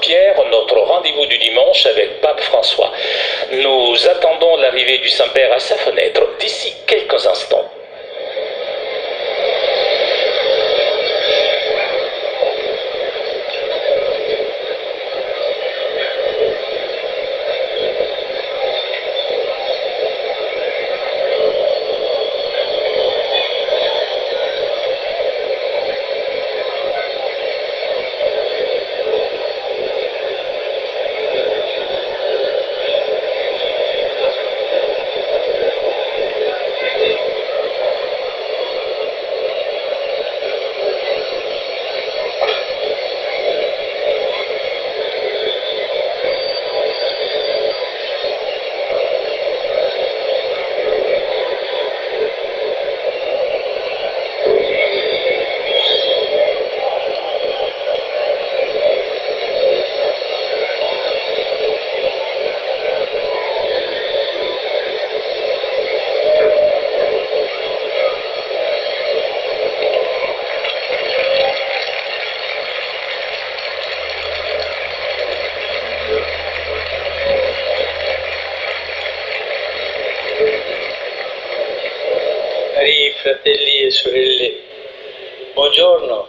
Saint-Pierre, notre rendez-vous du dimanche avec Pape François. Nous attendons l'arrivée du Saint-Père à sa fenêtre d'ici quelques instants. Fratelli e sorelle, buongiorno.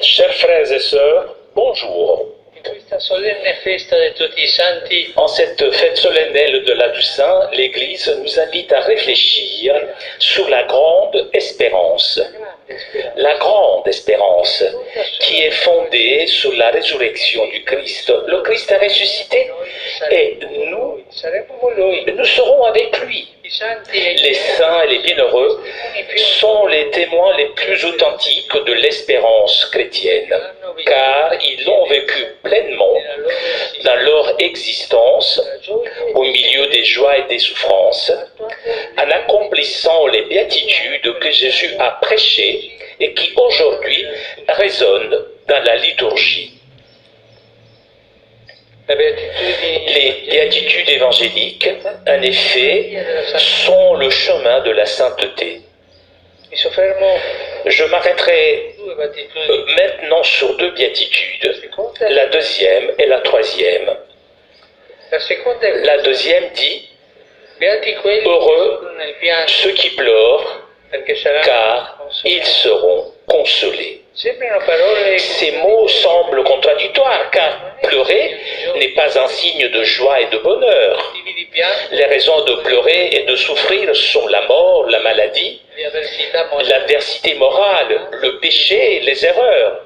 Chers frères et sœurs, bonjour. In questa solenne festa di tutti i santi, En cette fête solennelle de la Toussaint, l'Église nous invite à réfléchir sur la grande espérance. La grande espérance qui est fondée sur la résurrection du Christ. Le Christ est ressuscité et saremo con lui. nous serons avec lui. I santi e Les saints et les bienheureux sont les témoins les plus authentiques de l'espérance chrétienne, car ils l'ont vécu pleinement dans leur existence, au milieu des joies et des souffrances, en accomplissant les béatitudes que Jésus a prêchées et qui aujourd'hui résonnent dans la liturgie. Les béatitudes évangéliques, en effet, sont le chemin de la sainteté. Mi soffermo Je m'arrêterai due beatitudini. maintenant sur deux béatitudes, la deuxième et la troisième. La seconda è La deuxième dit beati quelli Heureux che sono nel pianto, ceux qui pleurent, perché saranno car consolati. ils seront consolés. Sembrano parole Ces mots semblent contradictoires, car pleurer n'est pas un signe de joie et de bonheur. motivi di pianto, Les raisons de pleurer et de souffrir sont la mort, la maladie, di avversità morale. l'adversité morale, le péché, les erreurs.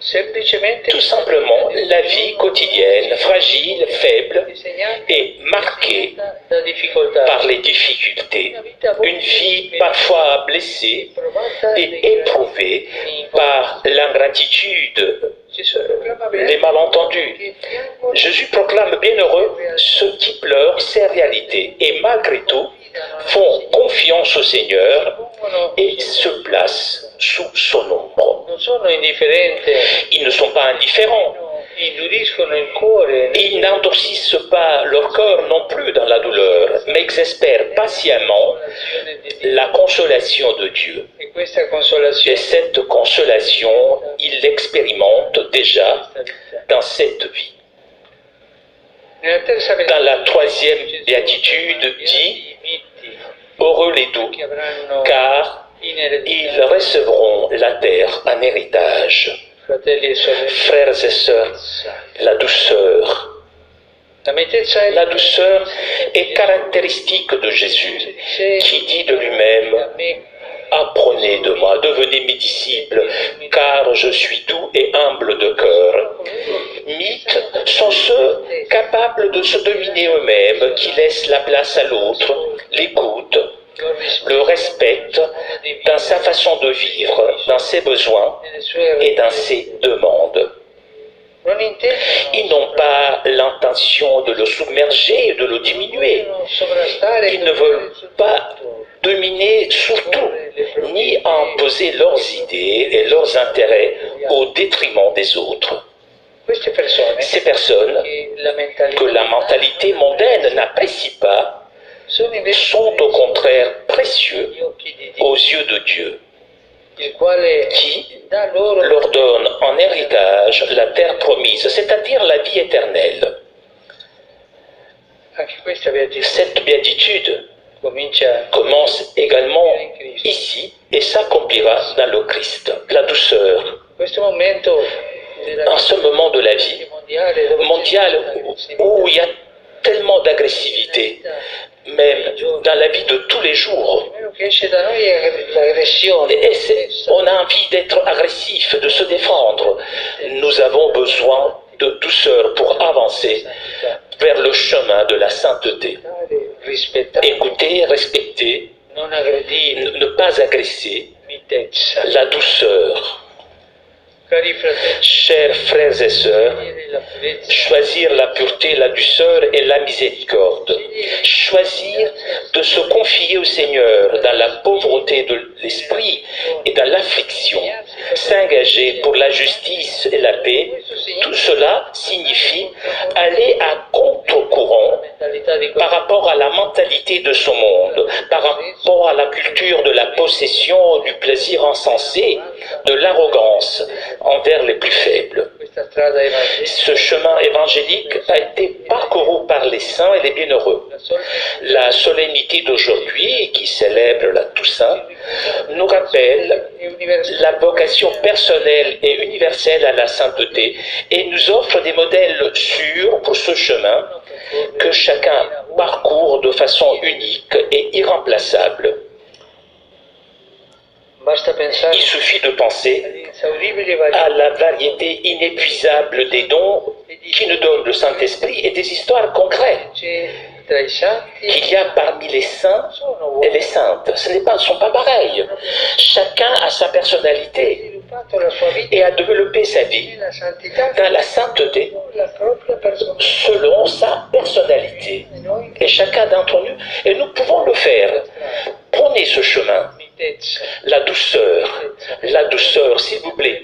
Semplicemente Tout simplement, la vie quotidienne, fragile, faible disegnata et marquée da difficoltà. par les difficultés. Une vie parfois blessée Provata et éprouvée par l'ingratitude, Gesù proclama les beati malentendus. che piangono Jésus proclame bienheureux ceux qui pleurent ces réalités et malgré tout font confiance au Seigneur et se placent sous son ombre. non sono indifferenti, Ils ne sont pas indifférents. induriscono il cuore Ils n'endurcissent pas leur cœur non plus dans la douleur, mais ils espèrent patiemment nell'azione di Dio. la consolation de Dieu. E questa Et consolazione cette consolation, ils l'expérimentent déjà dans cette vie. nella terza Dans la troisième béatitude dit i miti Heureux les doux, che avranno car in eredità. ils recevront la terre en héritage. Fratelli e sorelle, Frères et sœurs, la douceur. la mitezza è La douceur est caractéristique de Jésus, qui dit de lui-même a me Apprenez de moi, devenez mes disciples, car je suis doux et humble de cœur. Mythes sont ceux capables de se dominer eux-mêmes, qui laissent la place à l'autre, l'écoutent, le respectent dans sa façon de vivre, dans ses besoins nelle sue et eredità. dans ses demandes. Non intendono Ils n'ont pas l'intention de le submerger et de le diminuer. sovrastare Ils ne veulent pas dominer sur tout, ni imposer leurs idées et leurs intérêts au détriment des autres. queste persone Ces personnes che la mentalità que la mentalité mondaine n'apprécie pas sono invece sont au contraire précieux gli occhi di Dio, aux yeux de Dieu, il quale qui dà loro leur donne en héritage la terre promise, c'est-à-dire la vie éternelle. Anche questa beatitudine Cette béatitude comincia commence également ici et s'accomplira dans le Christ. La douceur. in questo momento della En ce moment de la vie mondiale où il y a tellement d'agressivité, même dans la vie de tous les jours. quello che esce da noi è l'aggressione. On a envie d'être agressif, de se défendre. Nous avons besoin de douceur pour avancer vers le chemin de la sainteté. Rispettare, Écouter, respecter, non aggredire, ne pas agresser, mitezza. la douceur. Cari fratelli, Chers frères et sœurs, la purezza, choisir la pureté, la douceur et la miséricorde. Choisir de se confier au Seigneur dans la pauvreté de l'esprit et dans l'affliction. S'engager pour la justice et la paix. Tout cela signifie aller à contre-courant mentalità di par rapport à la mentalité de ce monde, par rapport à la culture de la possession, du plaisir insensé, de l'arrogance envers les plus faibles. questa strada evangelica. Ce chemin évangélique a été parcouru par les saints et les bienheureux. La solennité d'aujourd'hui, qui célèbre la Toussaint, nous rappelle la vocation personnelle et universelle à la sainteté et nous offre des modèles sûrs pour ce chemin que chacun parcourt de façon unique et irremplaçable. Basta pensare Il suffit de penser all'insauribile à varietà la variété inépuisable des dons qui nous donne le Saint-Esprit et des histoires concrètes tra i santi qu'il y a parmi les saints sono et uomini les saintes. Ce ne sont pas pareils. Chacun a sa personnalité sviluppato la sua vita et a développé sa vie nella santità dans la sainteté con la propria personalità. selon sa personnalité. E noi Et chacun d'entre nous, et nous pouvons le faire. Prenez ce chemin, mitezza la douceur, s'il vous plaît.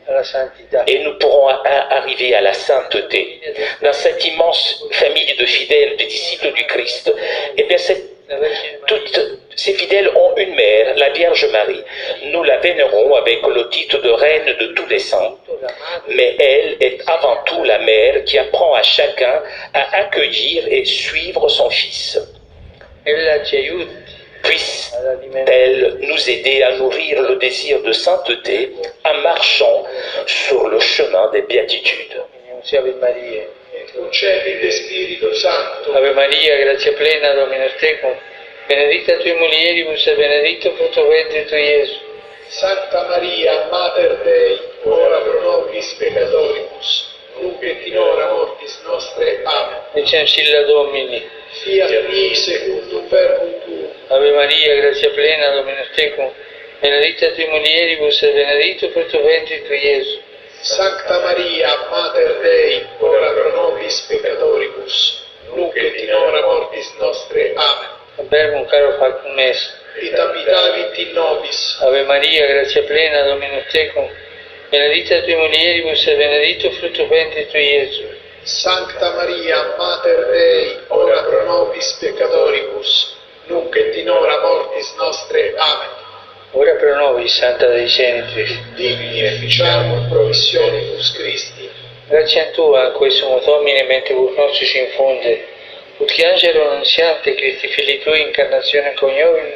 alla santità. Et nous pourrons arriver à la sainteté. Dans cette immense famille de fidèles, de disciples du Christ, eh bien, La Vergine Maria toutes ces fidèles ont une mère, la Vierge Marie. Nous la vénérons avec le titre de reine de tous les saints. la madre Mais elle est avant tout la mère qui apprend à chacun à accueillir et suivre son Fils. ella ci aiuti Puisse-t-elle ad alimentare nous aider à nourrir le désir de sainteté en marchant sur le chemin des béatitudes. Ave Maria. Concedite Spirito Santo, Ave Maria, grazia plena, Dominus tecum, benedicta tui mulieribus e benedictus fructus ventris tui, Iesus. Santa Maria, Mater Dei, ora pro nobis peccatoribus, nunc et in hora mortis nostre. Amen. Licencilla Domini. Fiat mi secundum verbum tuum, Ave Maria, grazia plena, Dominus tecum, benedicta tui mulieribus e benedictus fructus ventris tui, Iesus. Sancta Maria, Mater Dei, ora pro nobis peccatoribus, nunc et in hora mortis nostre. Amen. Verbum caro factum est. Et abitavit in nobis, Ave Maria, grazia plena, Dominus tecum, benedicta tui mulieribus e benedictus fructus ventris tui, Iesus. Sancta Maria, Mater Dei, ora pro nobis peccatoribus, nunc et in hora mortis nostre. Amen. Ora pro nobis, Santa Dei Genitrix. Digni efficiamur promissionibus Christi. Grazie a Tua, a questo Domine, mente nostris infunde, ut che angelo annunziante Christi Fili Tui, incarnazione coniovim,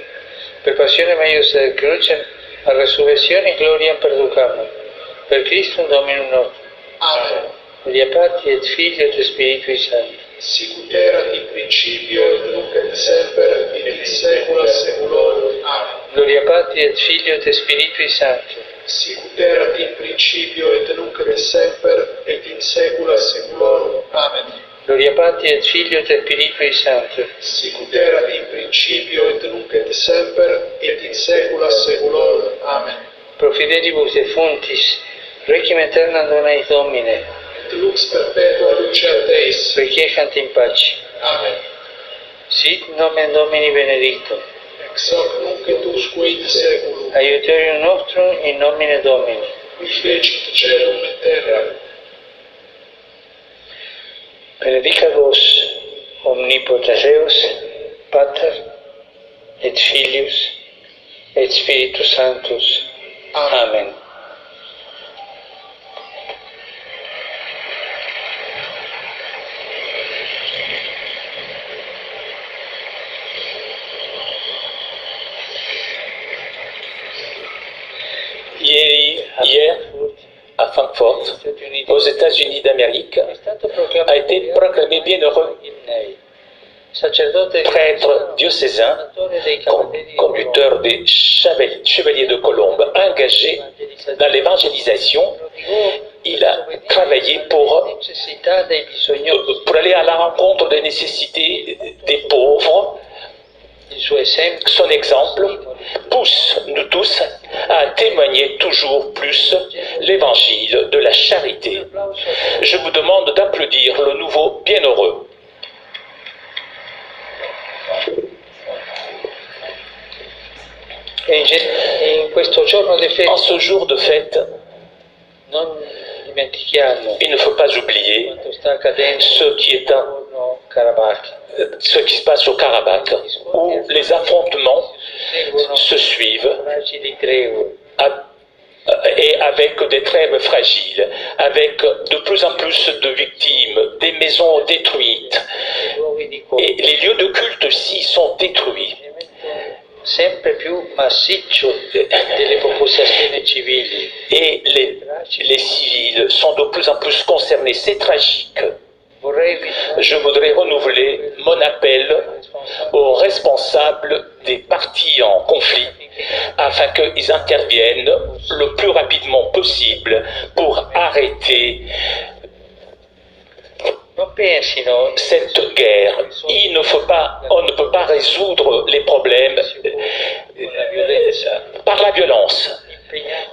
per passione meius et crucem, a resurrezione gloriam perducamur. Per Christum Dominum nostrum. Amen. Gloria Patri et Filio et Spiritui Sancti. Sicut erat in principio et nunc et semper et in saecula saeculorum. Amen. Gloria Patri et Filio et Spiritui Sancti. Sicut erat in principio et nunc et semper et in saecula saeculorum. Amen. Gloria Patri et Filio et Spiritui Sancti. Sicut erat in principio et nunc et semper et in saecula saeculorum. Amen. Pro fidelibus defuntis, requiem aeternam dona eis Domine, Et lux perpetua luceat eis. requiescant in pace. Amen. Sit nomen Domini benedictum. Ex hoc nunc et usque in saeculum. Aiuterium nostrum in nomine Domini. Qui fecit caelum et terra. Benedicat vos omnipotens Deus, Pater et Filius et Spiritus Sanctus. Amen. Amen. Francfort, Stati Uniti aux États-Unis d'Amérique, è stato a été proclamé bienheureux Ignei, sacerdote prêtre diocésain, fondatore dei Cavalieri di conducteur des chevaliers de Colombe, engagé dans l'évangélisation. Il a travaillé pour necessità dei bisognosi. aller à la rencontre des nécessités des pauvres. Il suo esempio Son exemple pousse nous tous à témoigner toujours plus l'évangile de la charité. Je vous demande d'applaudir le nouveau bienheureux. in questo giorno di En festa ce jour de fête, non dimentichiamo il ne faut pas oublier quanto sta accadendo ce qui est Karabakh. ce qui se passe au Karabakh, où les affrontements Seguono se suivent fragili tregue, et avec des trêves fragiles, avec de plus en plus de victimes, des maisons détruites, luoghi di et les lieux de culte aussi sont détruits. sempre più massiccio delle popolazioni civili. Et les civils sont de plus en plus concernés. C'est tragique. Vorrei Je voudrais renouveler mon appel aux responsables des partis en conflit afin qu'ils interviennent le plus rapidement possible pour arrêter non pensino cette guerre. On ne peut pas résoudre les problèmes par la violence,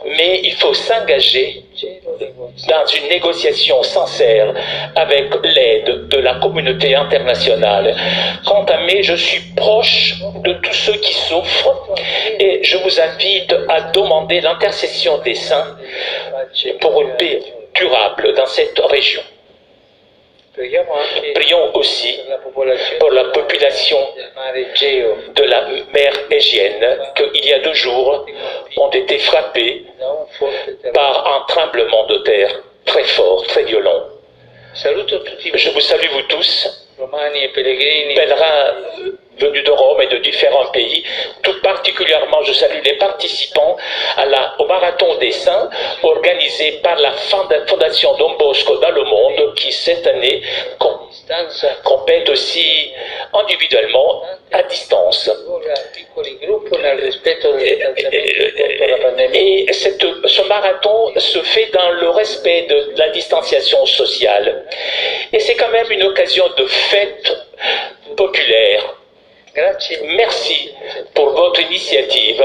mais il faut s'engager dans une négociation sincère avec l'aide de la communauté internationale. Quant à moi, je suis proche de tous ceux qui souffrent et je vous invite à demander l'intercession des saints pour une paix durable dans cette région. preghiamo anche Prions aussi per la popolazione pour la population del mare Egeo, de la mer Égienne qu'il y a 2 jours ont été frappés da un forte terremoto. par un tremblement de terre très fort, très violent. Saluto tutti Je vous salue vous tous, romani e pellegrini pèlerins venus de Rome et de différents pays. Tout particulièrement, je salue les participants au Marathon des Saints organisé par la Fondation Don Bosco dans le monde qui cette année stanza compète aussi individuellement à distance. ora piccoli gruppi nel rispetto del distanziamento contro la pandemia. Et ce marathon se fait dans le respect de la distanciation sociale. Et c'est quand même une occasion de fête populaire. Grazie. Merci pour votre initiative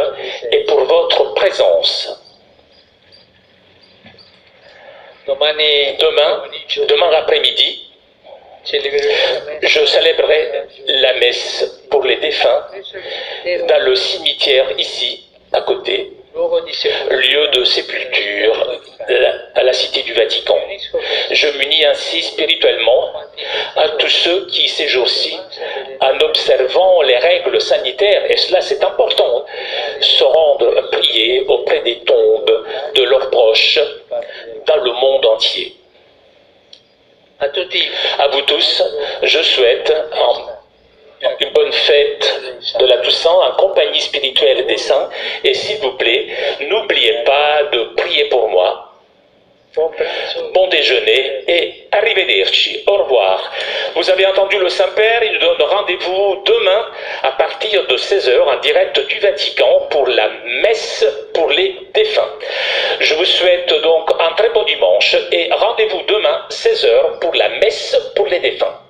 et pour votre présence. Demain après-midi, je célébrerai la messe pour les défunts dans le cimetière ici, à côté, lieu de sépulture à la Cité du Vatican. Je m'unis ainsi spirituellement à tous ceux qui, ces jours-ci, en observant les règles sanitaires, et cela c'est important, se rendent prier auprès des tombes de leurs proches dans le monde entier. À vous tous, je souhaite une bonne fête de la Toussaint en compagnie spirituelle des saints. Et s'il vous plaît, n'oubliez pas de prier pour moi. Bon déjeuner et arrivederci. Au revoir. Vous avez entendu le Saint-Père, il nous donne rendez-vous demain à partir de 16h en direct du Vatican pour la messe pour les défunts. Je vous souhaite donc un très bon dimanche et rendez-vous demain 16h pour la messe pour les défunts.